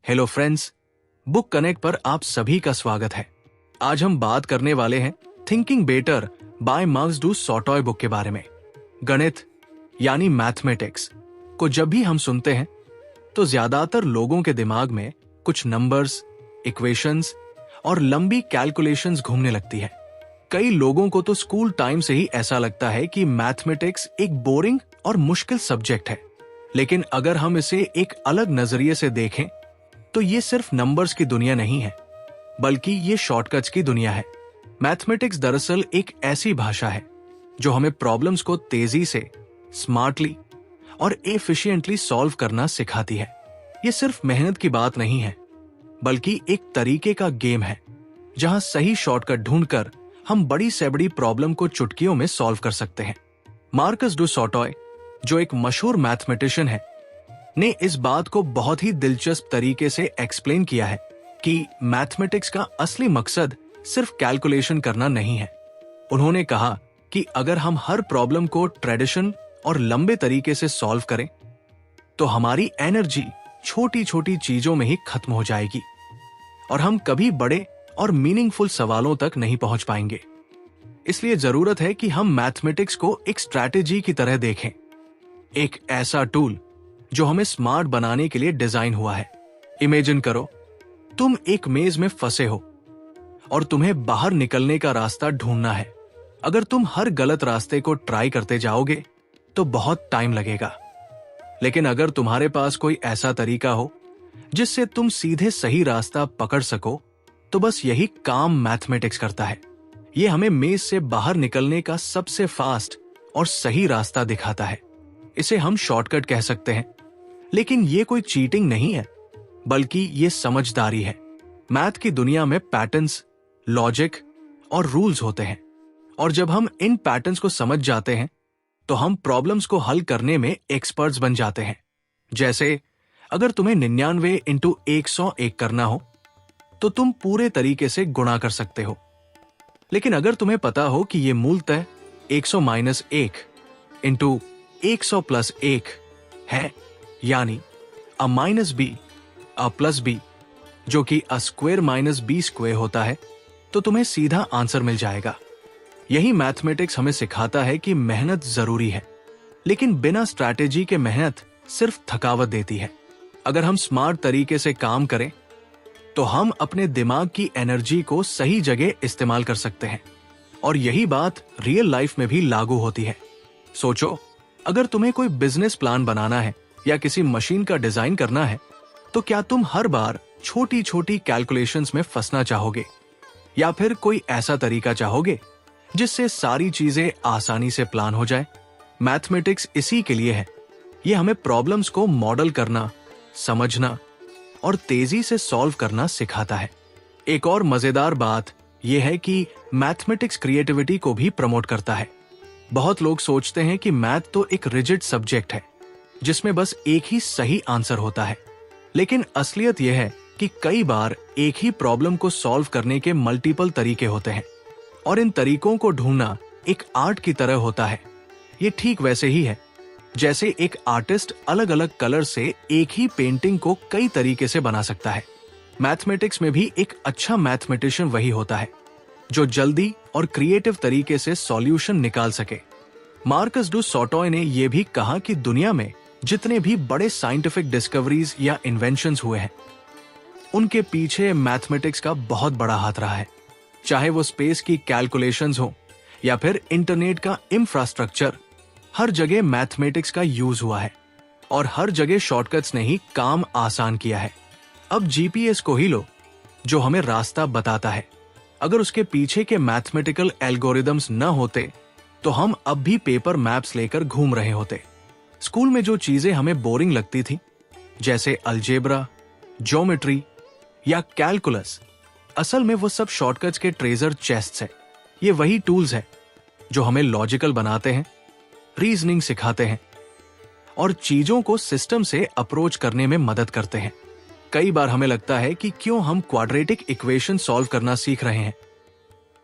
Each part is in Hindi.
हेलो फ्रेंड्स, बुक कनेक्ट पर आप सभी का स्वागत है। आज हम बात करने वाले हैं Thinking Better by Marcus du Sautoy book के बारे में। गणित यानी मैथमेटिक्स को जब भी हम सुनते हैं तो ज्यादातर लोगों के दिमाग में कुछ नंबर्स, इक्वेशंस और लंबी कैलकुलेशंस घूमने लगती है। कई लोगों को तो स्कूल टाइम से ही ऐसा लगता है कि मैथमेटिक्स एक बोरिंग और मुश्किल सब्जेक्ट है। लेकिन अगर हम इसे एक अलग नजरिए से देखें तो ये सिर्फ नंबर्स की दुनिया नहीं है, बल्कि ये शॉर्टकट्स की दुनिया है। मैथमेटिक्स दरअसल एक ऐसी भाषा है जो हमें प्रॉब्लम्स को तेजी से, स्मार्टली और एफिशिएंटली सॉल्व करना सिखाती है। ये सिर्फ मेहनत की बात नहीं है, बल्कि एक तरीके का गेम है जहां सही शॉर्टकट ढूंढकर हम बड़ी से बड़ी प्रॉब्लम को चुटकियों में सॉल्व कर सकते हैं। मार्कस डू सॉटॉय, जो एक मशहूर मैथमेटिशियन है, ने इस बात को बहुत ही दिलचस्प तरीके से एक्सप्लेन किया है कि मैथमेटिक्स का असली मकसद सिर्फ कैलकुलेशन करना नहीं है। उन्होंने कहा कि अगर हम हर प्रॉब्लम को ट्रेडिशन और लंबे तरीके से सॉल्व करें तो हमारी एनर्जी छोटी छोटी चीजों में ही खत्म हो जाएगी और हम कभी बड़े और मीनिंगफुल सवालों तक नहीं पहुंच पाएंगे। इसलिए जरूरत है कि हम मैथमेटिक्स को एक स्ट्रैटेजी की तरह देखें, एक ऐसा टूल जो हमें स्मार्ट बनाने के लिए डिजाइन हुआ है। इमेजिन करो, तुम एक मेज में फंसे हो और तुम्हें बाहर निकलने का रास्ता ढूंढना है। अगर तुम हर गलत रास्ते को ट्राई करते जाओगे तो बहुत टाइम लगेगा, लेकिन अगर तुम्हारे पास कोई ऐसा तरीका हो जिससे तुम सीधे सही रास्ता पकड़ सको, तो बस यही काम मैथमेटिक्स करता है। यह हमें मेज से बाहर निकलने का सबसे फास्ट और सही रास्ता दिखाता है। इसे हम शॉर्टकट कह सकते हैं, लेकिन ये कोई चीटिंग नहीं है, बल्कि ये समझदारी है। मैथ की दुनिया में पैटर्न्स, लॉजिक और रूल्स होते हैं, और जब हम इन पैटर्न्स को समझ जाते हैं तो हम प्रॉब्लम्स को हल करने में एक्सपर्ट्स बन जाते हैं। जैसे अगर तुम्हें 99 इंटू 101 करना हो तो तुम पूरे तरीके से गुणा कर सकते हो। लेकिन अगर तुम्हें पता हो कि यह मूलतः 100-1 इंटू 100 प्लस 1 है, यानी a minus B a plus B, जो कि a square minus B square होता है, तो तुम्हें सीधा आंसर मिल जाएगा। यही मैथमेटिक्स हमें सिखाता है कि मेहनत जरूरी है, लेकिन बिना स्ट्रैटेजी के मेहनत सिर्फ थकावट देती है। अगर हम स्मार्ट तरीके से काम करें तो हम अपने दिमाग की एनर्जी को सही जगह इस्तेमाल कर सकते हैं, और यही बात रियल लाइफ में भी लागू होती है। सोचो, अगर तुम्हें कोई बिजनेस प्लान बनाना है या किसी मशीन का डिजाइन करना है, तो क्या तुम हर बार छोटी छोटी कैलकुलेशंस में फंसना चाहोगे, या फिर कोई ऐसा तरीका चाहोगे जिससे सारी चीजें आसानी से प्लान हो जाए? मैथमेटिक्स इसी के लिए है। यह हमें प्रॉब्लम्स को मॉडल करना, समझना और तेजी से सॉल्व करना सिखाता है। एक और मजेदार बात यह है कि मैथमेटिक्स क्रिएटिविटी को भी प्रमोट करता है। बहुत लोग सोचते हैं कि मैथ तो एक रिजिड सब्जेक्ट है जिसमें बस एक ही सही आंसर होता है, लेकिन असलियत यह है कि कई बार एक ही प्रॉब्लम को सॉल्व करने के मल्टीपल तरीके होते हैं, और इन तरीकों को ढूंढना एक आर्ट की तरह होता है। ये ठीक वैसे ही है जैसे एक आर्टिस्ट अलग अलग कलर से एक ही पेंटिंग को कई तरीके से बना सकता है। मैथमेटिक्स में भी एक अच्छा मैथमेटिशियन वही होता है जो जल्दी और क्रिएटिव तरीके से सॉल्यूशन निकाल सके। मार्कस डू सॉटॉय ने यह भी कहा कि दुनिया में जितने भी बड़े साइंटिफिक डिस्कवरीज या इन्वेंशंस हुए हैं, उनके पीछे मैथमेटिक्स का बहुत बड़ा हाथ रहा है। चाहे वो स्पेस की कैलकुलेशंस हो या फिर इंटरनेट का इंफ्रास्ट्रक्चर, हर जगह मैथमेटिक्स का यूज हुआ है, और हर जगह शॉर्टकट्स ने ही काम आसान किया है। अब जीपीएस को ही लो, जो हमें रास्ता बताता है। अगर उसके पीछे के मैथमेटिकल एल्गोरिदम्स न होते तो हम अब भी पेपर मैप्स लेकर घूम रहे होते। स्कूल में जो चीजें हमें बोरिंग लगती थी, जैसे अलजेब्रा, ज्योमेट्री या कैलकुलस, असल में वो सब शॉर्टकट्स के ट्रेजर चेस्ट्स हैं। ये वही टूल्स हैं जो हमें लॉजिकल बनाते हैं, रीजनिंग सिखाते हैं और चीजों को सिस्टम से अप्रोच करने में मदद करते हैं। कई बार हमें लगता है कि क्यों हम क्वाड्रेटिक इक्वेशन सॉल्व करना सीख रहे हैं,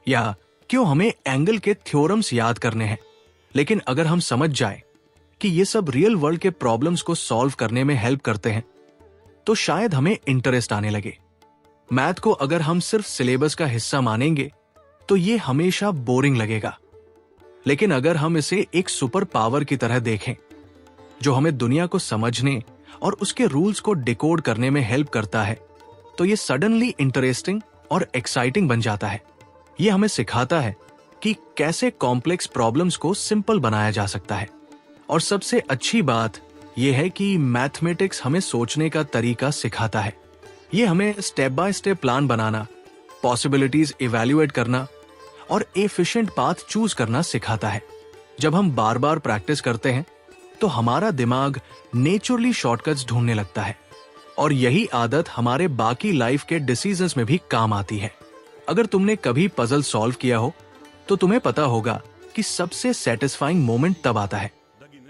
या क्यों हमें एंगल के थ्योरम्स याद करने हैं। लेकिन अगर हम समझ जाए कि ये सब रियल वर्ल्ड के प्रॉब्लम्स को सॉल्व करने में हेल्प करते हैं, तो शायद हमें इंटरेस्ट आने लगे। मैथ को अगर हम सिर्फ सिलेबस का हिस्सा मानेंगे तो ये हमेशा बोरिंग लगेगा। लेकिन अगर हम इसे एक सुपर पावर की तरह देखें जो हमें दुनिया को समझने और उसके रूल्स को डिकोड करने में हेल्प करता है, तो ये सडनली इंटरेस्टिंग और एक्साइटिंग बन जाता है। ये हमें सिखाता है कि कैसे कॉम्प्लेक्स प्रॉब्लम्स को सिंपल बनाया जा सकता है। और सबसे अच्छी बात यह है कि मैथमेटिक्स हमें सोचने का तरीका सिखाता है। ये हमें step by step plan banana, possibilities evaluate करना और एफिशिएंट पाथ चूज करना सिखाता है। जब हम बार बार प्रैक्टिस करते हैं तो हमारा दिमाग नेचुरली शॉर्टकट्स ढूंढने लगता है और यही आदत हमारे बाकी लाइफ के डिसीजंस में भी काम आती है। अगर तुमने कभी पजल सॉल्व किया हो तो तुम्हें पता होगा कि सबसे सेटिस्फाइंग मोमेंट तब आता है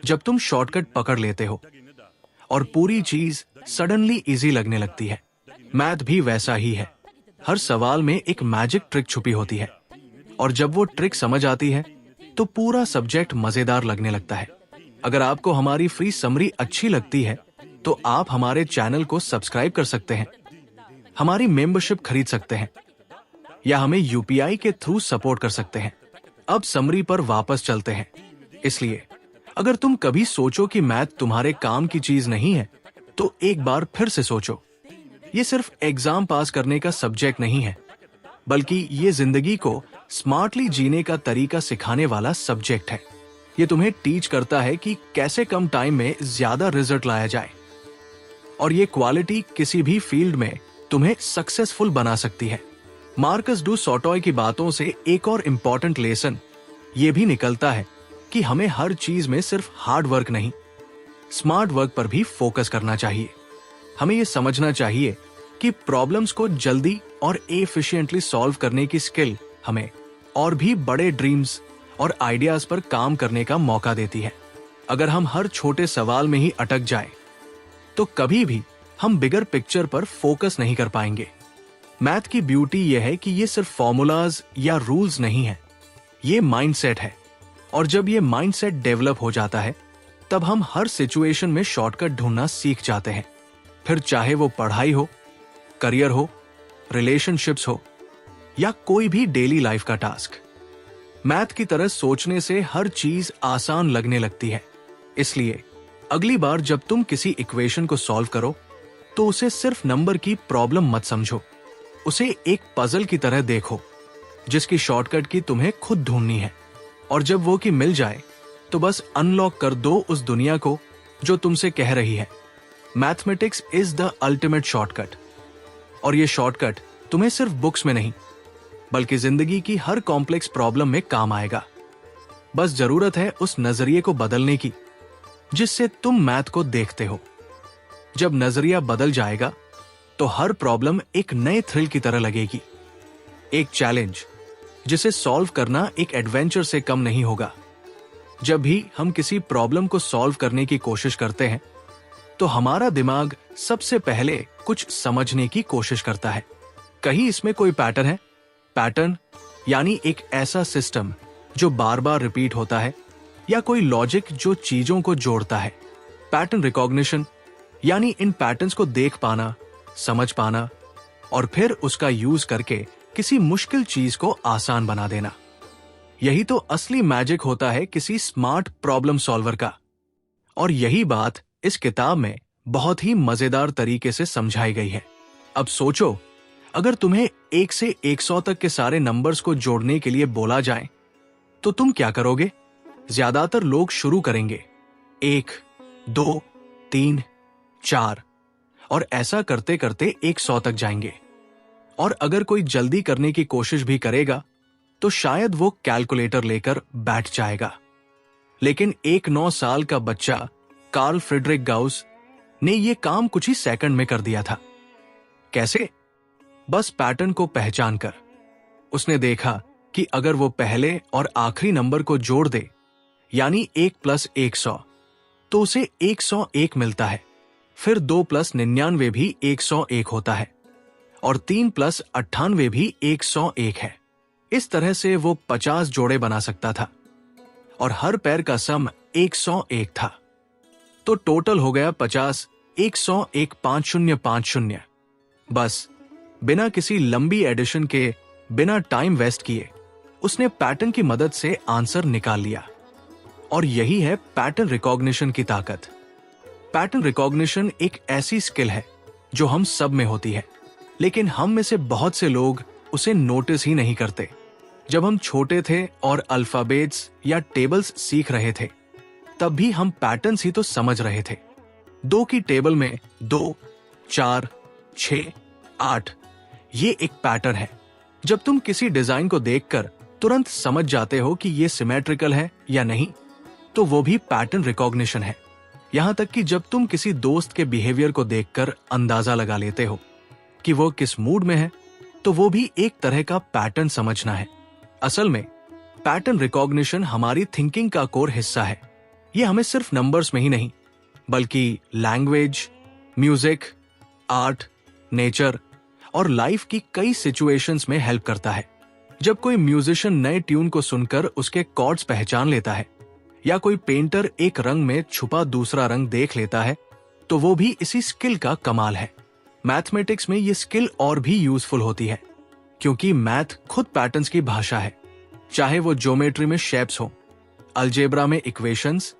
जब तुम शॉर्टकट पकड़ लेते हो और पूरी चीज सडनली इजी लगने लगती है। मैथ भी वैसा ही है। हर सवाल में एक मैजिक ट्रिक छुपी होती है और जब वो ट्रिक समझ आती है तो पूरा सब्जेक्ट मजेदार लगने लगता है। अगर आपको हमारी फ्री समरी अच्छी लगती है तो आप हमारे चैनल को सब्सक्राइब कर सकते हैं, हमारी मेंबरशिप खरीद सकते हैं या हमें यूपीआई के थ्रू सपोर्ट कर सकते हैं। अब समरी पर वापस चलते हैं। इसलिए अगर तुम कभी सोचो कि मैथ तुम्हारे काम की चीज नहीं है तो एक बार फिर से सोचो। ये सिर्फ एग्जाम पास करने का सब्जेक्ट नहीं है, बल्कि ये जिंदगी को स्मार्टली जीने का तरीका सिखाने वाला सब्जेक्ट है। ये तुम्हें टीच करता है कि कैसे कम टाइम में ज्यादा रिजल्ट लाया जाए और ये क्वालिटी किसी भी फील्ड में तुम्हें सक्सेसफुल बना सकती है। मार्कस डू सॉटॉय की बातों से एक और इम्पॉर्टेंट लेसन ये भी निकलता है कि हमें हर चीज में सिर्फ हार्ड वर्क नहीं, स्मार्ट वर्क पर भी फोकस करना चाहिए। हमें ये समझना चाहिए कि प्रॉब्लम्स को जल्दी और एफिशिएंटली सॉल्व करने की स्किल हमें और भी बड़े ड्रीम्स और आइडियाज पर काम करने का मौका देती है। अगर हम हर छोटे सवाल में ही अटक जाएं, तो कभी भी हम बिगर पिक्चर पर फोकस नहीं कर पाएंगे। मैथ की ब्यूटी यह है कि ये सिर्फ फॉर्मूलाज या रूल्स नहीं है, ये माइंडसेट है। और जब ये माइंडसेट डेवलप हो जाता है तब हम हर सिचुएशन में शॉर्टकट ढूंढना सीख जाते हैं, फिर चाहे वो पढ़ाई हो, करियर हो, रिलेशनशिप्स हो या कोई भी डेली लाइफ का टास्क। मैथ की तरह सोचने से हर चीज आसान लगने लगती है। इसलिए अगली बार जब तुम किसी इक्वेशन को सॉल्व करो तो उसे सिर्फ नंबर की प्रॉब्लम मत समझो, उसे एक पजल की तरह देखो जिसकी शॉर्टकट की तुम्हें खुद ढूंढनी है। और जब वो की मिल जाए तो बस अनलॉक कर दो उस दुनिया को जो तुमसे कह रही है mathematics is the ultimate shortcut. और ये शॉर्टकट तुम्हें सिर्फ बुक्स में नहीं बल्कि जिंदगी की हर कॉम्प्लेक्स प्रॉब्लम में काम आएगा। बस जरूरत है उस नजरिए को बदलने की जिससे तुम मैथ को देखते हो। जब नजरिया बदल जाएगा तो हर प्रॉब्लम एक नए थ्रिल की तरह लगेगी, एक चैलेंज जिसे सॉल्व करना एक एडवेंचर से कम नहीं होगा। जब भी हम किसी प्रॉब्लम को सॉल्व करने की कोशिश करते हैं तो हमारा दिमाग सबसे पहले कुछ समझने की कोशिश करता है। कहीं इसमें कोई पैटर्न है, पैटर्न यानी एक ऐसा सिस्टम जो बार बार रिपीट होता है, या कोई लॉजिक जो चीजों को जोड़ता है। पैटर्न रिकॉग्निशन यानी इन पैटर्न्स को देख पाना, समझ पाना और फिर उसका यूज करके किसी मुश्किल चीज को आसान बना देना। यही तो असली मैजिक होता है किसी स्मार्ट प्रॉब्लम सॉल्वर का। और यही बात इस किताब में बहुत ही मजेदार तरीके से समझाई गई है। अब सोचो, अगर तुम्हें 1 से 100 तक के सारे नंबर्स को जोड़ने के लिए बोला जाए तो तुम क्या करोगे? ज्यादातर लोग शुरू करेंगे 1, 2, 3, 4 और ऐसा करते करते 100 तक जाएंगे। और अगर कोई जल्दी करने की कोशिश भी करेगा तो शायद वो कैलकुलेटर लेकर बैठ जाएगा। लेकिन एक 9 साल का बच्चा कार्ल फ्रेडरिक गाउस ने ये काम कुछ ही सेकंड में कर दिया था। कैसे? बस पैटर्न को पहचान कर। उसने देखा कि अगर वो पहले और आखिरी नंबर को जोड़ दे यानी 1 + 100 तो उसे 101 मिलता है। फिर 2 + 99 भी 101 होता है और 3 + 98 भी 101 है। इस तरह से वो 50 जोड़े बना सकता था और हर पैर का सम 101 था। तो टोटल हो गया 50 1015050। बस बिना किसी लंबी एडिशन के, बिना टाइम वेस्ट किए उसने पैटर्न की मदद से आंसर निकाल लिया। और यही है पैटर्न रिकॉग्निशन की ताकत। पैटर्न रिकॉग्निशन एक ऐसी स्किल है जो हम सब में होती है, लेकिन हम में से बहुत से लोग उसे नोटिस ही नहीं करते। जब हम छोटे थे और अल्फाबेट्स या टेबल्स सीख रहे थे, तब भी हम पैटर्न्स ही तो समझ रहे थे। 2 की टेबल में 2, 4, 6, 8, ये एक पैटर्न है। जब तुम किसी डिजाइन को देखकर तुरंत समझ जाते हो कि ये सिमेट्रिकल है या नहीं, तो वो भी पैटर्न रिकॉग्निशन है। यहां तक कि जब तुम किसी दोस्त के बिहेवियर को देखकर अंदाजा लगा लेते हो कि वो किस मूड में है, तो वो भी एक तरह का पैटर्न समझना है। असल में पैटर्न रिकॉग्निशन हमारी थिंकिंग का कोर हिस्सा है। ये हमें सिर्फ नंबर्स में ही नहीं, बल्कि लैंग्वेज, म्यूजिक, आर्ट, नेचर और लाइफ की कई सिचुएशंस में हेल्प करता है। जब कोई म्यूजिशियन नए ट्यून को सुनकर उसके कॉर्ड्स पहचान लेता है, या कोई पेंटर एक रंग में छुपा दूसरा रंग देख लेता है, तो वो भी इसी स्किल का कमाल है। मैथमेटिक्स में ये स्किल और भी यूजफुल होती है, क्योंकि मैथ खुद पैटर्न्स की भाषा है। चाहे वो ज्योमेट्री में शेप्स हो, अलजेब्रा में इक्वेशंस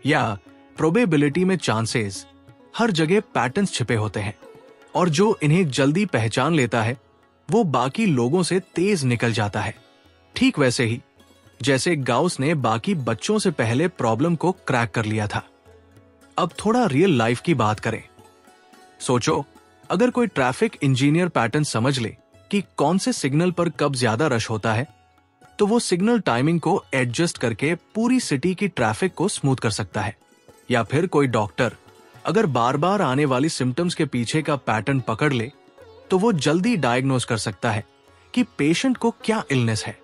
या प्रोबेबिलिटी में चांसेस, हर जगह पैटर्न्स छिपे होते हैं। और जो इन्हें जल्दी पहचान लेता है, वो बाकी लोगों से तेज निकल जाता है। ठीक वैसे ही जैसे गाउस ने बाकी बच्चों से पहले प्रॉब्लम को क्रैक कर लिया था। अब थोड़ा रियल लाइफ की बात करें। सोचो, अगर कोई ट्रैफिक इंजीनियर पैटर्न समझ ले कि कौन से सिग्नल पर कब ज्यादा रश होता है, तो वो सिग्नल टाइमिंग को एडजस्ट करके पूरी सिटी की ट्रैफिक को स्मूथ कर सकता है। या फिर कोई डॉक्टर अगर बार बार आने वाली सिम्टम्स के पीछे का पैटर्न पकड़ ले, तो वो जल्दी डायग्नोज कर सकता है कि पेशेंट को क्या इलनेस है।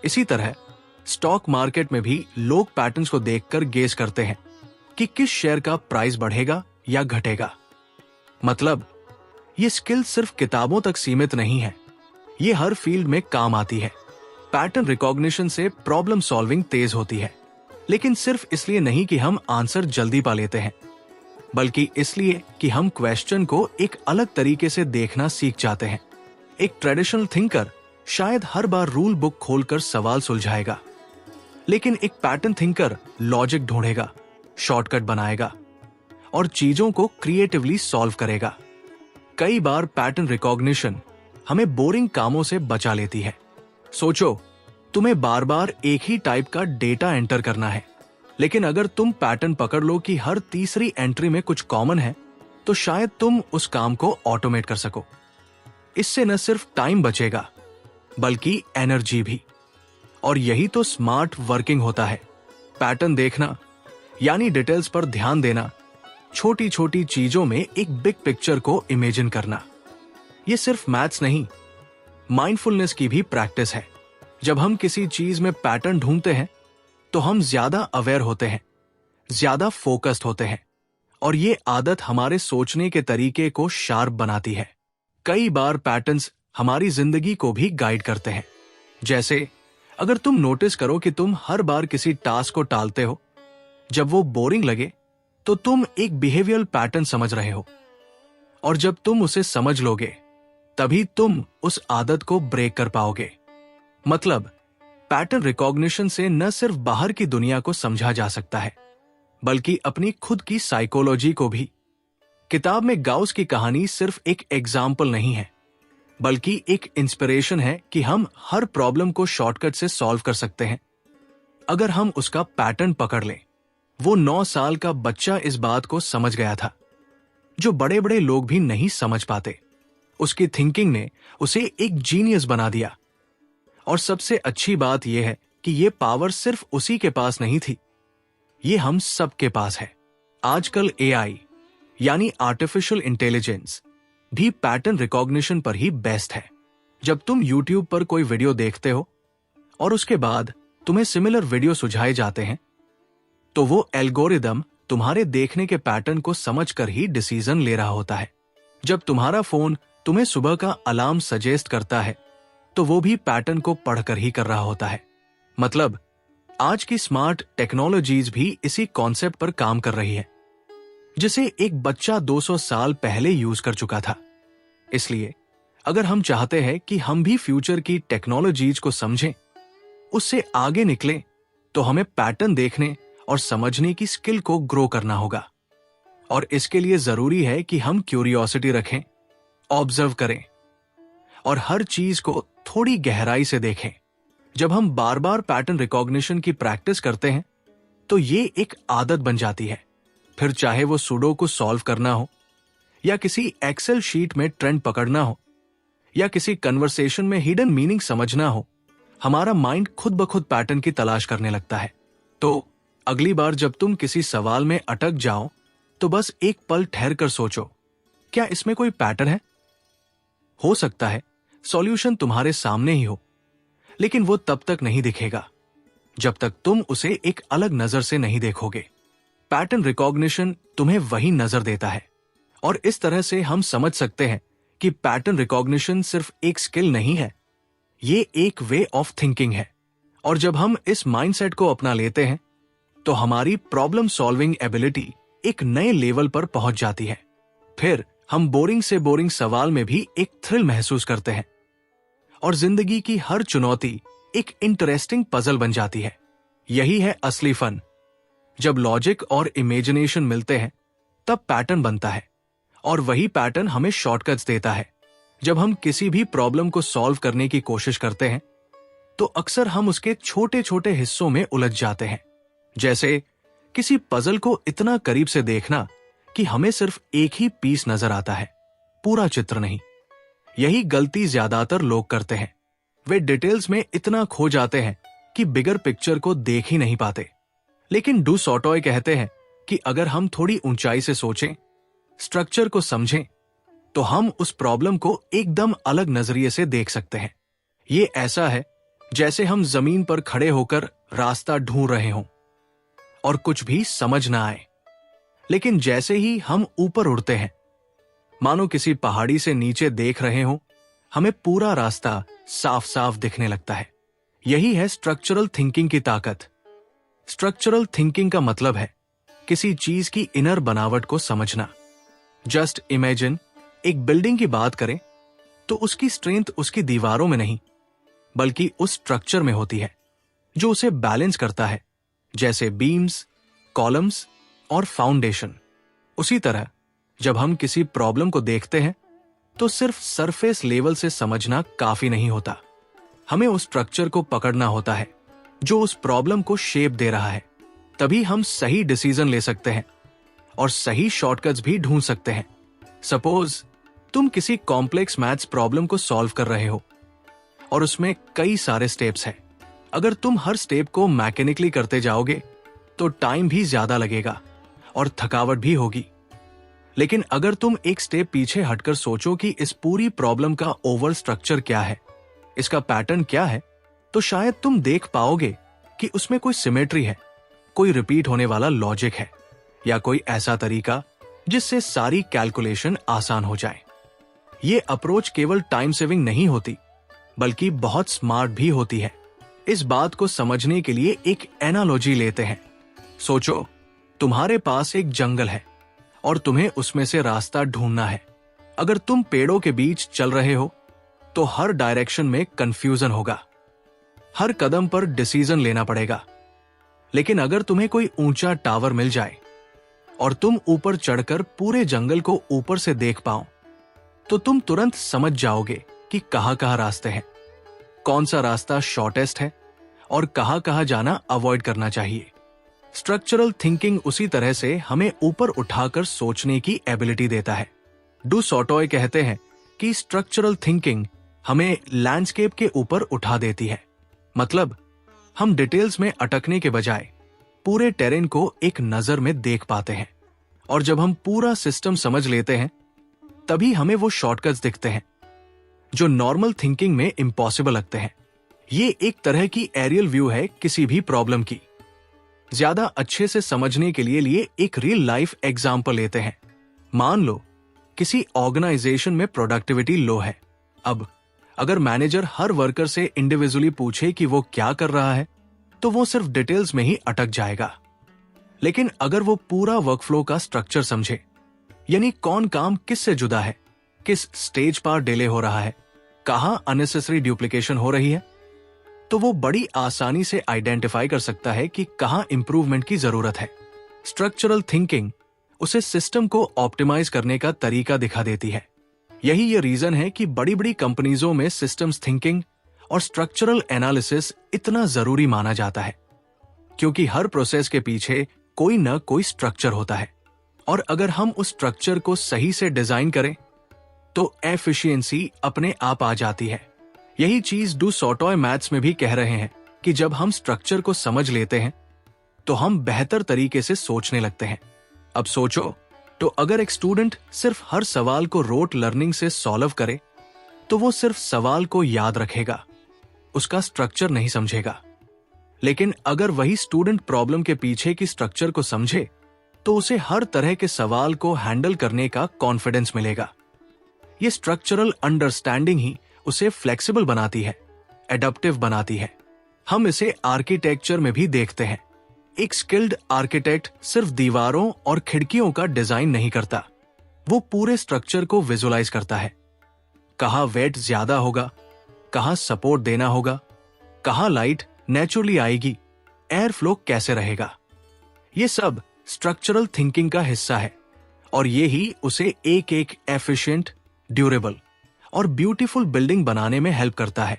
इसी तरह स्टॉक मार्केट में भी लोग पैटर्न्स को देखकर गेस करते हैं कि किस शेयर का प्राइस बढ़ेगा या घटेगा। मतलब ये स्किल सिर्फ किताबों तक सीमित नहीं है, ये हर फील्ड में काम आती है। पैटर्न रिकॉग्निशन से प्रॉब्लम सॉल्विंग तेज होती है, लेकिन सिर्फ इसलिए नहीं कि हम आंसर जल्दी पा लेते हैं, बल्कि इसलिए कि हम क्वेश्चन को एक अलग तरीके से देखना सीख जाते हैं। एक ट्रेडिशनल थिंकर शायद हर बार रूल बुक खोलकर सवाल सुलझाएगा, लेकिन एक पैटर्न थिंकर लॉजिक ढूंढेगा, शॉर्टकट बनाएगा और चीजों को क्रिएटिवली सॉल्व करेगा। कई बार पैटर्न रिकॉग्निशन हमें बोरिंग कामों से बचा लेती है। सोचो, तुम्हें बार बार एक ही टाइप का डेटा एंटर करना है, लेकिन अगर तुम पैटर्न पकड़ लो कि हर तीसरी एंट्री में कुछ कॉमन है, तो शायद तुम उस काम को ऑटोमेट कर सको। इससे न सिर्फ टाइम बचेगा, बल्कि एनर्जी भी। और यही तो स्मार्ट वर्किंग होता है। पैटर्न देखना यानी डिटेल्स पर ध्यान देना, छोटी छोटी चीजों में एक बिग पिक्चर को इमेजिन करना। ये सिर्फ मैथ्स नहीं, माइंडफुलनेस की भी प्रैक्टिस है। जब हम किसी चीज में पैटर्न ढूंढते हैं, तो हम ज्यादा अवेयर होते हैं, ज्यादा फोकस्ड होते हैं, और ये आदत हमारे सोचने के तरीके को शार्प बनाती है। कई बार पैटर्न्स हमारी जिंदगी को भी गाइड करते हैं। जैसे अगर तुम नोटिस करो कि तुम हर बार किसी टास्क को टालते हो जब वो बोरिंग लगे, तो तुम एक बिहेवियरल पैटर्न समझ रहे हो। और जब तुम उसे समझ लोगे, तभी तुम उस आदत को ब्रेक कर पाओगे। मतलब पैटर्न रिकॉग्निशन से न सिर्फ बाहर की दुनिया को समझा जा सकता है, बल्कि अपनी खुद की साइकोलॉजी को भी। किताब में गाउस की कहानी सिर्फ एक एग्जाम्पल नहीं है, बल्कि एक इंस्पिरेशन है कि हम हर प्रॉब्लम को शॉर्टकट से सॉल्व कर सकते हैं, अगर हम उसका पैटर्न पकड़ लें। वो 9 साल का बच्चा इस बात को समझ गया था, जो बड़े बड़े लोग भी नहीं समझ पाते। उसकी थिंकिंग ने उसे एक जीनियस बना दिया। और सबसे अच्छी बात यह है कि यह पावर सिर्फ उसी के पास नहीं थी, ये हम सब के पास है। आजकल एआई यानी आर्टिफिशियल इंटेलिजेंस भी पैटर्न रिकॉग्निशन पर ही बेस्ट है। जब तुम YouTube पर कोई वीडियो देखते हो और उसके बाद तुम्हें सिमिलर वीडियो सुझाए जाते हैं, तो वो एल्गोरिदम तुम्हारे देखने के पैटर्न को समझकर ही डिसीजन ले रहा होता है। जब तुम्हारा फोन तुम्हें सुबह का अलार्म सजेस्ट करता है, तो वो भी पैटर्न को पढ़कर ही कर रहा होता है। मतलब आज की स्मार्ट टेक्नोलॉजीज भी इसी कॉन्सेप्ट पर काम कर रही है। जिसे एक बच्चा 200 साल पहले यूज कर चुका था। इसलिए अगर हम चाहते हैं कि हम भी फ्यूचर की टेक्नोलॉजीज को समझें, उससे आगे निकलें, तो हमें पैटर्न देखने और समझने की स्किल को ग्रो करना होगा। और इसके लिए जरूरी है कि हम क्यूरियोसिटी रखें, ऑब्जर्व करें और हर चीज को थोड़ी गहराई से देखें। जब हम बार बार पैटर्न रिकॉग्निशन की प्रैक्टिस करते हैं तो ये एक आदत बन जाती है। फिर चाहे वो सुडोकू सॉल्व करना हो, या किसी एक्सेल शीट में ट्रेंड पकड़ना हो, या किसी कन्वर्सेशन में हिडन मीनिंग समझना हो, हमारा माइंड खुद ब खुद पैटर्न की तलाश करने लगता है। तो अगली बार जब तुम किसी सवाल में अटक जाओ तो बस एक पल ठहर कर सोचो, क्या इसमें कोई पैटर्न है? हो सकता है सॉल्यूशन तुम्हारे सामने ही हो, लेकिन वो तब तक नहीं दिखेगा जब तक तुम उसे एक अलग नजर से नहीं देखोगे। पैटर्न रिकॉग्निशन तुम्हें वही नजर देता है। और इस तरह से हम समझ सकते हैं कि पैटर्न रिकॉग्निशन सिर्फ एक स्किल नहीं है, ये एक वे ऑफ थिंकिंग है। और जब हम इस माइंडसेट को अपना लेते हैं तो हमारी प्रॉब्लम सॉल्विंग एबिलिटी एक नए लेवल पर पहुंच जाती है। फिर हम बोरिंग से बोरिंग सवाल में भी एक थ्रिल महसूस करते हैं और जिंदगी की हर चुनौती एक इंटरेस्टिंग पजल बन जाती है। यही है असली फन। जब लॉजिक और इमेजिनेशन मिलते हैं तब पैटर्न बनता है, और वही पैटर्न हमें शॉर्टकट्स देता है। जब हम किसी भी प्रॉब्लम को सॉल्व करने की कोशिश करते हैं तो अक्सर हम उसके छोटे छोटे हिस्सों में उलझ जाते हैं। जैसे किसी पजल को इतना करीब से देखना कि हमें सिर्फ एक ही पीस नजर आता है, पूरा चित्र नहीं। यही गलती ज्यादातर लोग करते हैं। वे डिटेल्स में इतना खो जाते हैं कि बिगर पिक्चर को देख ही नहीं पाते। लेकिन डू सॉटॉय कहते हैं कि अगर हम थोड़ी ऊंचाई से सोचें, स्ट्रक्चर को समझें, तो हम उस प्रॉब्लम को एकदम अलग नजरिए से देख सकते हैं। ये ऐसा है जैसे हम जमीन पर खड़े होकर रास्ता ढूंढ रहे हों और कुछ भी समझ ना आए, लेकिन जैसे ही हम ऊपर उड़ते हैं, मानो किसी पहाड़ी से नीचे देख रहे हों, हमें पूरा रास्ता साफ साफ दिखने लगता है। यही है स्ट्रक्चरल थिंकिंग की ताकत। स्ट्रक्चरल थिंकिंग का मतलब है किसी चीज की इनर बनावट को समझना। जस्ट इमेजिन एक बिल्डिंग की बात करें तो उसकी स्ट्रेंथ उसकी दीवारों में नहीं, बल्कि उस स्ट्रक्चर में होती है जो उसे बैलेंस करता है, जैसे बीम्स, कॉलम्स और फाउंडेशन। उसी तरह जब हम किसी प्रॉब्लम को देखते हैं तो सिर्फ सरफेस लेवल से समझना काफी नहीं होता। हमें उस स्ट्रक्चर को पकड़ना होता है जो उस प्रॉब्लम को शेप दे रहा है। तभी हम सही डिसीजन ले सकते हैं और सही शॉर्टकट्स भी ढूंढ सकते हैं। सपोज तुम किसी कॉम्प्लेक्स मैथ्स प्रॉब्लम को सॉल्व कर रहे हो और उसमें कई सारे स्टेप्स हैं। अगर तुम हर स्टेप को मैकेनिकली करते जाओगे तो टाइम भी ज्यादा लगेगा और थकावट भी होगी। लेकिन अगर तुम एक स्टेप पीछे हटकर सोचो कि इस पूरी प्रॉब्लम का ओवर स्ट्रक्चर क्या है, इसका पैटर्न क्या है, तो शायद तुम देख पाओगे कि उसमें कोई सिमेट्री है, कोई रिपीट होने वाला लॉजिक है, या कोई ऐसा तरीका जिससे सारी कैलकुलेशन आसान हो जाए। ये अप्रोच केवल टाइम सेविंग नहीं होती, बल्कि बहुत स्मार्ट भी होती है। इस बात को समझने के लिए एक एनालॉजी लेते हैं। सोचो, तुम्हारे पास एक जंगल है और तुम्हें उसमें से रास्ता ढूंढना है। अगर तुम पेड़ों के बीच चल रहे हो तो हर डायरेक्शन में कंफ्यूजन होगा, हर कदम पर डिसीजन लेना पड़ेगा। लेकिन अगर तुम्हें कोई ऊंचा टावर मिल जाए और तुम ऊपर चढ़कर पूरे जंगल को ऊपर से देख पाओ, तो तुम तुरंत समझ जाओगे कि कहां-कहां रास्ते हैं, कौन सा रास्ता शॉर्टेस्ट है और कहां-कहां जाना अवॉइड करना चाहिए। स्ट्रक्चरल थिंकिंग उसी तरह से हमें ऊपर उठाकर सोचने की एबिलिटी देता है। डू सॉटॉय कहते हैं कि स्ट्रक्चरल थिंकिंग हमें लैंडस्केप के ऊपर उठा देती है। मतलब हम डिटेल्स में अटकने के बजाय पूरे टेरेन को एक नजर में देख पाते हैं। और जब हम पूरा सिस्टम समझ लेते हैं तभी हमें वो शॉर्टकट्स दिखते हैं जो नॉर्मल थिंकिंग में इम्पॉसिबल लगते हैं। ये एक तरह की एरियल व्यू है किसी भी प्रॉब्लम की। ज्यादा अच्छे से समझने के लिए एक रियल लाइफ एग्जाम्पल लेते हैं। मान लो किसी ऑर्गेनाइजेशन में प्रोडक्टिविटी लो है। अब अगर मैनेजर हर वर्कर से इंडिविजुअली पूछे कि वो क्या कर रहा है, तो वो सिर्फ डिटेल्स में ही अटक जाएगा। लेकिन अगर वो पूरा वर्कफ्लो का स्ट्रक्चर समझे, यानी कौन काम किस से जुदा है, किस स्टेज पर डिले हो रहा है, कहां अननेसेसरी ड्यूप्लीकेशन हो रही है, तो वो बड़ी आसानी से आइडेंटिफाई कर सकता है कि कहां इंप्रूवमेंट की जरूरत है। स्ट्रक्चरल थिंकिंग उसे सिस्टम को ऑप्टिमाइज करने का तरीका दिखा देती है। यही ये रीजन है कि बड़ी बड़ी कंपनीजों में सिस्टम्स थिंकिंग और स्ट्रक्चरल एनालिसिस इतना जरूरी माना जाता है, क्योंकि हर प्रोसेस के पीछे कोई न कोई स्ट्रक्चर होता है, और अगर हम उस स्ट्रक्चर को सही से डिजाइन करें तो एफिशिएंसी अपने आप आ जाती है। यही चीज डू सॉटॉय मैथ्स में भी कह रहे हैं कि जब हम स्ट्रक्चर को समझ लेते हैं तो हम बेहतर तरीके से सोचने लगते हैं। अब सोचो, तो अगर एक स्टूडेंट सिर्फ हर सवाल को रोट लर्निंग से सॉल्व करे तो वो सिर्फ सवाल को याद रखेगा, उसका स्ट्रक्चर नहीं समझेगा। लेकिन अगर वही स्टूडेंट प्रॉब्लम के पीछे की स्ट्रक्चर को समझे तो उसे हर तरह के सवाल को हैंडल करने का कॉन्फिडेंस मिलेगा। ये स्ट्रक्चरल अंडरस्टैंडिंग ही उसे फ्लेक्सिबल बनाती है, एडप्टिव बनाती है। हम इसे आर्किटेक्चर में भी देखते हैं। एक स्किल्ड आर्किटेक्ट सिर्फ दीवारों और खिड़कियों का डिजाइन नहीं करता, वो पूरे स्ट्रक्चर को विजुलाइज करता है। कहां वेट ज्यादा होगा, कहां सपोर्ट देना होगा, कहां लाइट नेचुरली आएगी, एयर फ्लो कैसे रहेगा। ये सब स्ट्रक्चरल थिंकिंग का हिस्सा है, और ये ही उसे एक एक एफिशिएंट, ड्यूरेबल और ब्यूटीफुल बिल्डिंग बनाने में हेल्प करता है।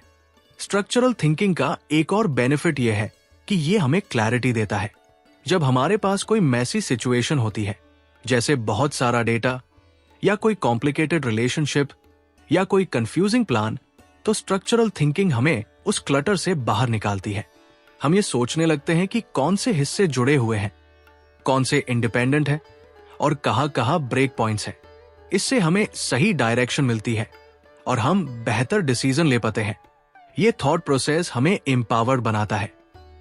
स्ट्रक्चरल थिंकिंग का एक और बेनिफिट यह है कि ये हमें क्लैरिटी देता है। जब हमारे पास कोई मैसी सिचुएशन होती है, जैसे बहुत सारा डेटा या कोई कॉम्प्लिकेटेड रिलेशनशिप या कोई कंफ्यूजिंग प्लान, तो स्ट्रक्चरल थिंकिंग हमें उस क्लटर से बाहर निकालती है। हम ये सोचने लगते हैं कि कौन से हिस्से जुड़े हुए हैं, कौन से इंडिपेंडेंट है और कहां कहां ब्रेक पॉइंट्स हैं। इससे हमें सही डायरेक्शन मिलती है और हम बेहतर डिसीजन ले पाते हैं। ये थॉट प्रोसेस हमें एम्पावर्ड बनाता है।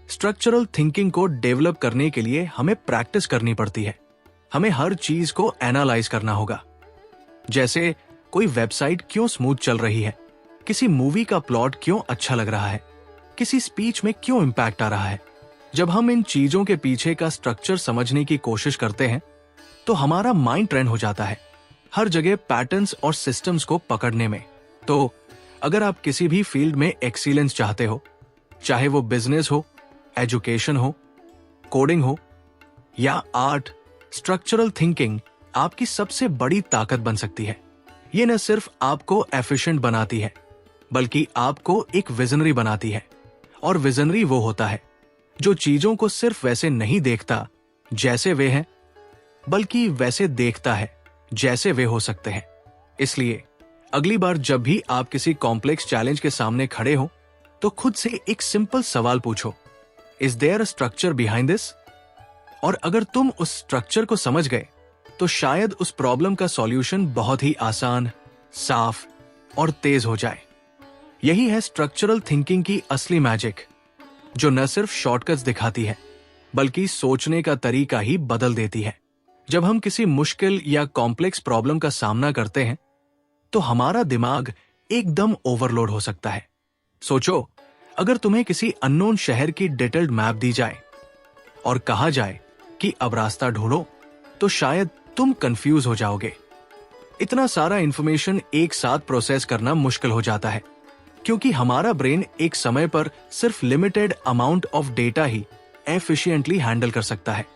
स्ट्रक्चरल थिंकिंग को डेवलप करने के लिए हमें प्रैक्टिस करनी पड़ती है। हमें हर चीज को एनालाइज करना होगा, जैसे कोई वेबसाइट क्यों स्मूथ चल रही है, किसी मूवी का प्लॉट क्यों अच्छा लग रहा है, किसी स्पीच में क्यों इम्पैक्ट आ रहा है। जब हम इन चीजों के पीछे का स्ट्रक्चर समझने की कोशिश करते हैं तो हमारा माइंड ट्रेन हो जाता है हर जगह पैटर्न्स और सिस्टम्स को पकड़ने में। तो अगर आप किसी भी फील्ड में एक्सीलेंस चाहते हो, चाहे वो बिजनेस हो, एजुकेशन हो, कोडिंग हो या आर्ट, स्ट्रक्चरल थिंकिंग आपकी सबसे बड़ी ताकत बन सकती है। ये न सिर्फ आपको एफिशिएंट बनाती है, बल्कि आपको एक विजनरी बनाती है। और विजनरी वो होता है जो चीजों को सिर्फ वैसे नहीं देखता जैसे वे हैं, बल्कि वैसे देखता है जैसे वे हो सकते हैं। इसलिए अगली बार जब भी आप किसी कॉम्प्लेक्स चैलेंज के सामने खड़े हो तो खुद से एक सिंपल सवाल पूछो, is there a structure behind this? और अगर तुम उस स्ट्रक्चर को समझ गए तो शायद उस प्रॉब्लम का सॉल्यूशन बहुत ही आसान, साफ और तेज हो जाए। यही है स्ट्रक्चरल थिंकिंग की असली मैजिक, जो न सिर्फ शॉर्टकट्स दिखाती है बल्कि सोचने का तरीका ही बदल देती है। जब हम किसी मुश्किल या कॉम्प्लेक्स प्रॉब्लम का सामना करते हैं तो हमारा दिमाग एकदम ओवरलोड हो सकता है। सोचो, अगर तुम्हें किसी अननोन शहर की डिटेल्ड मैप दी जाए और कहा जाए कि अब रास्ता ढूंढो, तो शायद तुम कंफ्यूज हो जाओगे। इतना सारा इंफॉर्मेशन एक साथ प्रोसेस करना मुश्किल हो जाता है, क्योंकि हमारा ब्रेन एक समय पर सिर्फ limited amount of data he efficiently handle कर सकता है।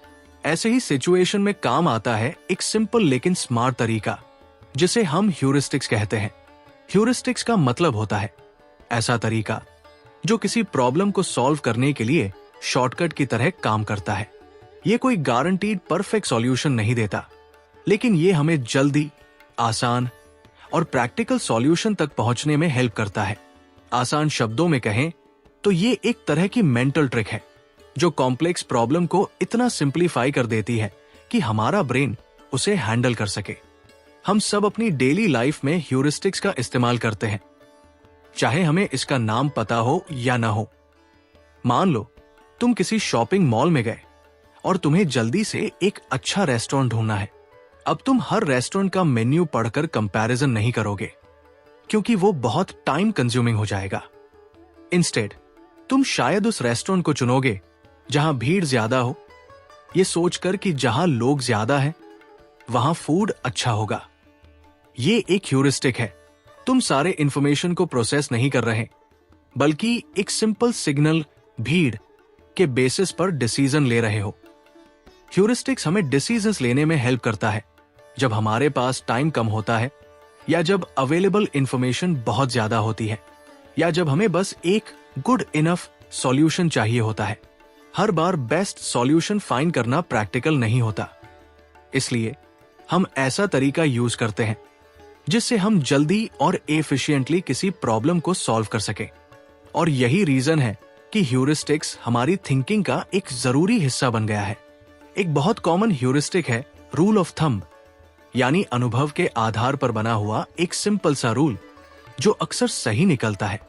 ऐसे ही सिचुएशन में काम आता है एक सिंपल लेकिन स्मार्ट तरीका, जिसे हम ह्यूरिस्टिक्स कहते हैं। ह्यूरिस्टिक्स का मतलब होता है ऐसा तरीका जो किसी प्रॉब्लम को सॉल्व करने के लिए शॉर्टकट की तरह काम करता है। ये कोई गारंटीड परफेक्ट सॉल्यूशन नहीं देता, लेकिन ये हमें जल्दी, आसान और प्रैक्टिकल सॉल्यूशन तक पहुंचने में हेल्प करता है। आसान शब्दों में कहें तो ये एक तरह की मेंटल ट्रिक है जो कॉम्प्लेक्स प्रॉब्लम को इतना सिंप्लीफाई कर देती है कि हमारा ब्रेन उसे हैंडल कर सके। हम सब अपनी डेली लाइफ में ह्यूरिस्टिक्स का इस्तेमाल करते हैं, चाहे हमें इसका नाम पता हो या ना हो। मान लो तुम किसी शॉपिंग मॉल में गए और तुम्हें जल्दी से एक अच्छा रेस्टोरेंट ढूंढना है। अब तुम हर रेस्टोरेंट का मेन्यू पढ़कर कंपैरिजन नहीं करोगे, क्योंकि वो बहुत टाइम कंज्यूमिंग हो जाएगा। इंस्टेड तुम शायद उस रेस्टोरेंट को चुनोगे जहां भीड़ ज्यादा हो, ये सोचकर कि जहां लोग ज्यादा हैं वहां फूड अच्छा होगा। ये एक ह्यूरिस्टिक है। तुम सारे इंफॉर्मेशन को प्रोसेस नहीं कर रहे, बल्कि एक सिंपल सिग्नल भीड़ के बेसिस पर डिसीजन ले रहे हो। ह्यूरिस्टिक्स हमें डिसीजंस लेने में हेल्प करता है जब हमारे पास टाइम कम होता है, या जब अवेलेबल इंफॉर्मेशन बहुत ज्यादा होती है, या जब हमें बस एक गुड इनफ सॉल्यूशन चाहिए होता है। हर बार बेस्ट सॉल्यूशन फाइंड करना प्रैक्टिकल नहीं होता, इसलिए हम ऐसा तरीका यूज करते हैं जिससे हम जल्दी और एफिशिएंटली किसी प्रॉब्लम को सॉल्व कर सकें। और यही रीजन है कि ह्यूरिस्टिक्स हमारी थिंकिंग का एक जरूरी हिस्सा बन गया है। एक बहुत कॉमन ह्यूरिस्टिक है रूल ऑफ थंब, यानी अनुभव के आधार पर बना हुआ एक सिंपल सा रूल जो अक्सर सही निकलता है।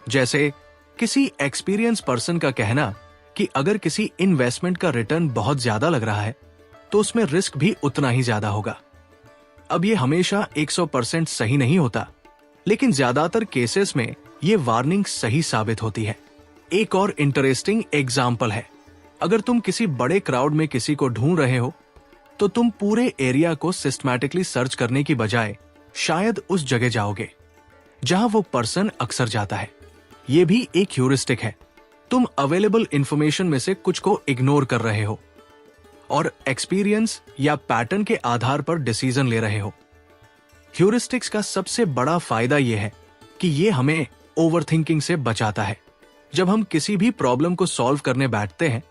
जैसे किसी एक्सपीरियंस पर्सन का कहना कि अगर किसी इन्वेस्टमेंट का रिटर्न बहुत ज्यादा लग रहा है तो उसमें रिस्क भी उतना ही ज्यादा होगा। अब ये हमेशा 100% सही नहीं होता, लेकिन ज्यादातर केसेस में ये वार्निंग सही साबित होती है। एक और इंटरेस्टिंग एग्जाम्पल है, अगर तुम किसी बड़े क्राउड में किसी को ढूंढ रहे हो तो तुम पूरे एरिया को सिस्टमैटिकली सर्च करने की बजाय शायद उस जगह जाओगे जहां वो पर्सन अक्सर जाता है। ये भी एक ह्यूरिस्टिक है। तुम अवेलेबल इंफॉर्मेशन में से कुछ को इग्नोर कर रहे हो और एक्सपीरियंस या पैटर्न के आधार पर डिसीजन ले रहे हो। ह्यूरिस्टिक्स का सबसे बड़ा फायदा यह है कि ये हमें ओवरथिंकिंग से बचाता है। जब हम किसी भी प्रॉब्लम को सॉल्व करने बैठते हैं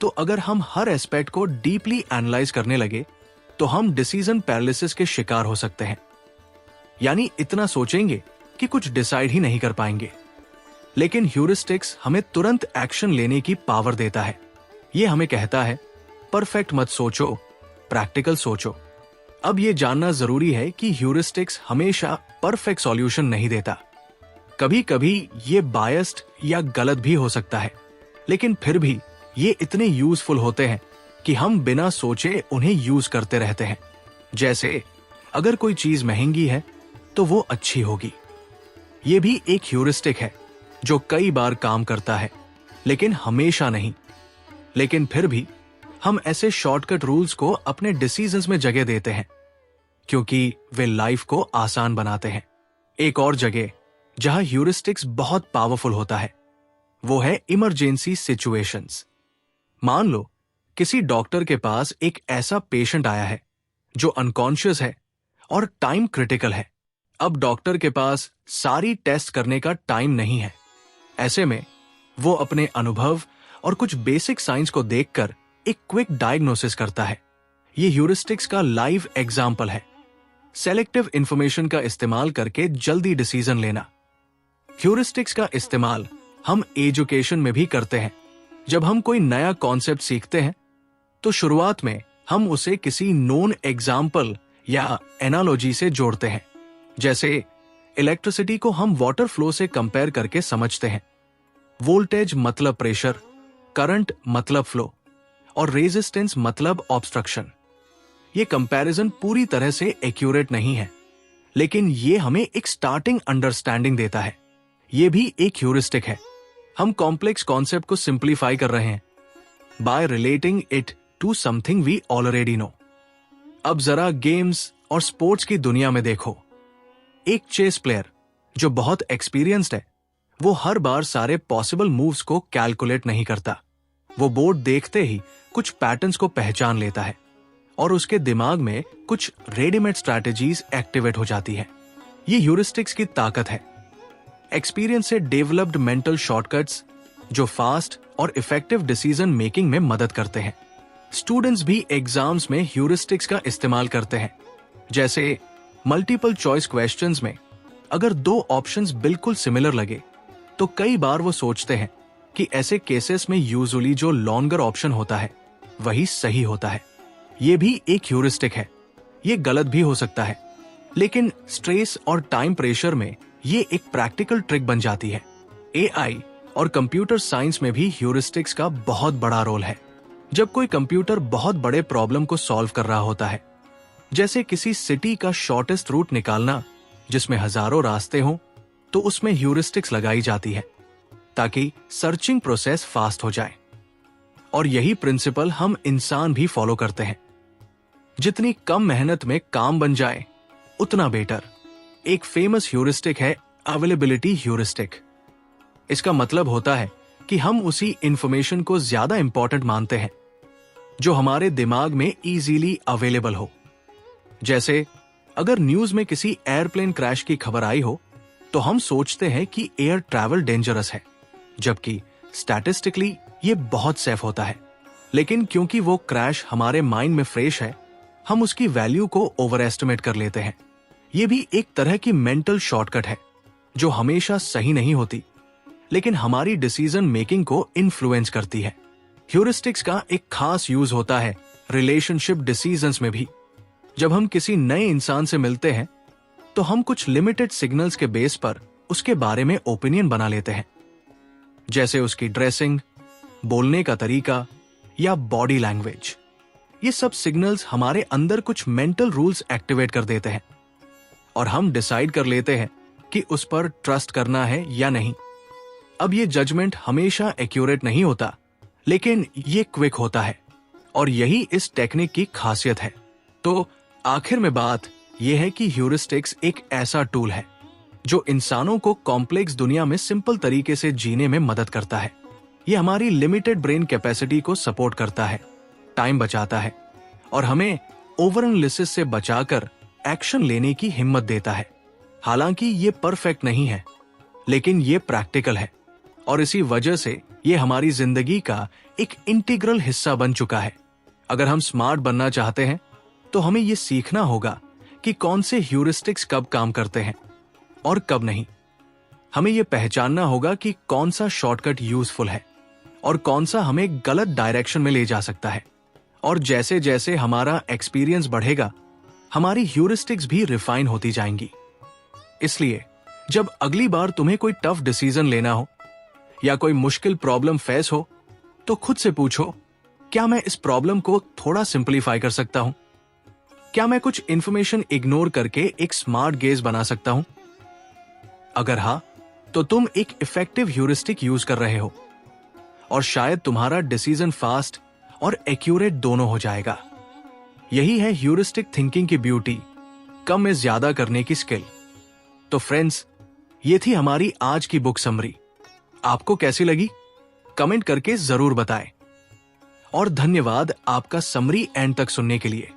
तो अगर हम हर एस्पेक्ट को डीपली एनालाइज करने लगे तो हम डिसीजन पैरालिसिस के शिकार हो सकते हैं, यानी इतना सोचेंगे कि कुछ डिसाइड ही नहीं कर पाएंगे। लेकिन ह्यूरिस्टिक्स हमें तुरंत एक्शन लेने की पावर देता है। यह हमें कहता है परफेक्ट मत सोचो, प्रैक्टिकल सोचो। अब यह जानना जरूरी है कि ह्यूरिस्टिक्स हमेशा परफेक्ट सॉल्यूशन नहीं देता। कभी कभी ये बायस्ड या गलत भी हो सकता है, लेकिन फिर भी ये इतने यूजफुल होते हैं कि हम बिना सोचे उन्हें यूज करते रहते हैं। जैसे अगर कोई चीज महंगी है तो वो अच्छी होगी। ये भी एक ह्यूरिस्टिक है जो कई बार काम करता है, लेकिन हमेशा नहीं। लेकिन फिर भी हम ऐसे शॉर्टकट रूल्स को अपने डिसीजंस में जगह देते हैं क्योंकि वे लाइफ को आसान बनाते हैं। एक और जगह जहां ह्यूरिस्टिक्स बहुत पावरफुल होता है वो है इमरजेंसी सिचुएशंस। मान लो किसी डॉक्टर के पास एक ऐसा पेशेंट आया है जो अनकॉन्शियस है और टाइम क्रिटिकल है। अब डॉक्टर के पास सारी टेस्ट करने का टाइम नहीं है। ऐसे में वो अपने अनुभव और कुछ बेसिक साइंस को देखकर एक क्विक डायग्नोसिस करता है। ये ह्यूरिस्टिक्स का लाइव एग्जाम्पल है। सेलेक्टिव इंफॉर्मेशन का इस्तेमाल करके जल्दी डिसीजन लेना। ह्यूरिस्टिक्स का इस्तेमाल हम एजुकेशन में भी करते हैं। जब हम कोई नया कॉन्सेप्ट सीखते हैं तो शुरुआत में हम उसे किसी नोन एग्जाम्पल या एनालॉजी से जोड़ते हैं। जैसे इलेक्ट्रिसिटी को हम वाटर फ्लो से कंपेयर करके समझते हैं। वोल्टेज मतलब प्रेशर, करंट मतलब फ्लो और रेजिस्टेंस मतलब ऑब्स्ट्रक्शन। ये कंपैरिजन पूरी तरह से एक्यूरेट नहीं है, लेकिन ये हमें एक स्टार्टिंग अंडरस्टैंडिंग देता है। ये भी एक ह्यूरिस्टिक है। हम कॉम्प्लेक्स कॉन्सेप्ट को सिंप्लीफाई कर रहे हैं by relating it to something we already know. अब जरा गेम्स और स्पोर्ट्स की दुनिया में देखो। एक चेस प्लेयर जो बहुत एक्सपीरियंस्ड है वो हर बार सारे पॉसिबल मूव्स को कैलकुलेट नहीं करता। वो बोर्ड देखते ही कुछ पैटर्न्स को पहचान लेता है और उसके दिमाग में कुछ रेडीमेड स्ट्रैटेजीज एक्टिवेट हो जाती है। ये ह्यूरिस्टिक्स की ताकत है। एक्सपीरियंस से डेवलप्ड मेंटल शॉर्टकट्स जो फास्ट और इफेक्टिव डिसीजन मेकिंग में मदद करते हैं। स्टूडेंट्स भी एग्जाम्स में ह्यूरिस्टिक्स का इस्तेमाल करते हैं। जैसे मल्टीपल चॉइस क्वेश्चंस में अगर दो ऑप्शंस बिल्कुल सिमिलर लगे तो कई बार वो सोचते हैं कि ऐसे केसेस में यूजुअली जो लॉन्गर ऑप्शन होता है वही सही होता है। ये भी एक ह्यूरिस्टिक है। ये गलत भी हो सकता है, लेकिन स्ट्रेस और टाइम प्रेशर में ये एक प्रैक्टिकल ट्रिक बन जाती है। एआई और कंप्यूटर साइंस में भी ह्यूरिस्टिक्स का बहुत बड़ा रोल है। जब कोई कंप्यूटर बहुत बड़े प्रॉब्लम को सॉल्व कर रहा होता है, जैसे किसी सिटी का शॉर्टेस्ट रूट निकालना जिसमें हजारों रास्ते हों, तो उसमें ह्यूरिस्टिक्स लगाई जाती है ताकि सर्चिंग प्रोसेस फास्ट हो जाए। और यही प्रिंसिपल हम इंसान भी फॉलो करते हैं। जितनी कम मेहनत में काम बन जाए उतना बेटर। एक फेमस ह्यूरिस्टिक है अवेलेबिलिटी ह्यूरिस्टिक। इसका मतलब होता है कि हम उसी इंफॉर्मेशन को ज्यादा इंपॉर्टेंट मानते हैं जो हमारे दिमाग में इजीली अवेलेबल हो। जैसे अगर न्यूज में किसी एयरप्लेन क्रैश की खबर आई हो तो हम सोचते हैं कि एयर ट्रैवल डेंजरस है, जबकि स्टैटिस्टिकली ये बहुत सेफ होता है। लेकिन क्योंकि वो क्रैश हमारे माइंड में फ्रेश है, हम उसकी वैल्यू को ओवर एस्टिमेट कर लेते हैं। ये भी एक तरह की मेंटल शॉर्टकट है जो हमेशा सही नहीं होती, लेकिन हमारी डिसीजन मेकिंग को इन्फ्लुएंस करती है। ह्यूरिस्टिक्स का एक खास यूज होता है रिलेशनशिप डिसीजंस में भी। जब हम किसी नए इंसान से मिलते हैं तो हम कुछ लिमिटेड सिग्नल्स के बेस पर उसके बारे में ओपिनियन बना लेते हैं, जैसे उसकी ड्रेसिंग, बोलने का तरीका या बॉडी लैंग्वेज। ये सब सिग्नल्स हमारे अंदर कुछ मेंटल रूल्स एक्टिवेट कर देते हैं और हम डिसाइड कर लेते हैं कि उस पर ट्रस्ट करना है या नहीं। अब ये जजमेंट हमेशा एक्यूरेट नहीं होता, लेकिन ये क्विक होता है और यही इस टेक्निक की खासियत है। तो आखिर में बात यह है कि ह्यूरिस्टिक्स एक ऐसा टूल है जो इंसानों को कॉम्प्लेक्स दुनिया में सिंपल तरीके से जीने में मदद करता है। ये हमारी लिमिटेड ब्रेन कैपेसिटी को सपोर्ट करता है, टाइम बचाता है और हमें ओवर एनालिसिस से बचाकर एक्शन लेने की हिम्मत देता है। हालांकि ये परफेक्ट नहीं है, लेकिन ये प्रैक्टिकल है और इसी वजह से ये हमारी जिंदगी का एक इंटीग्रल हिस्सा बन चुका है। अगर हम स्मार्ट बनना चाहते हैं तो हमें ये सीखना होगा कि कौन से ह्यूरिस्टिक्स कब काम करते हैं और कब नहीं। हमें ये पहचानना होगा कि कौन सा शॉर्टकट यूजफुल है और कौन सा हमें गलत डायरेक्शन में ले जा सकता है। और जैसे जैसे हमारा एक्सपीरियंस बढ़ेगा, हमारी ह्यूरिस्टिक्स भी रिफाइन होती जाएंगी। इसलिए जब अगली बार तुम्हें कोई टफ डिसीजन लेना हो या कोई मुश्किल प्रॉब्लम फेस हो, तो खुद से पूछो, क्या मैं इस प्रॉब्लम को थोड़ा सिंपलीफाई कर सकता हूं? क्या मैं कुछ इंफॉर्मेशन इग्नोर करके एक स्मार्ट गेज बना सकता हूं? अगर हां, तो तुम एक इफेक्टिव ह्यूरिस्टिक यूज कर रहे हो और शायद तुम्हारा डिसीजन फास्ट और एक्यूरेट दोनों हो जाएगा। यही है ह्यूरिस्टिक थिंकिंग की ब्यूटी, कम में ज्यादा करने की स्किल। तो फ्रेंड्स, ये थी हमारी आज की बुक समरी। आपको कैसी लगी? कमेंट करके जरूर बताएं। और धन्यवाद आपका समरी एंड तक सुनने के लिए।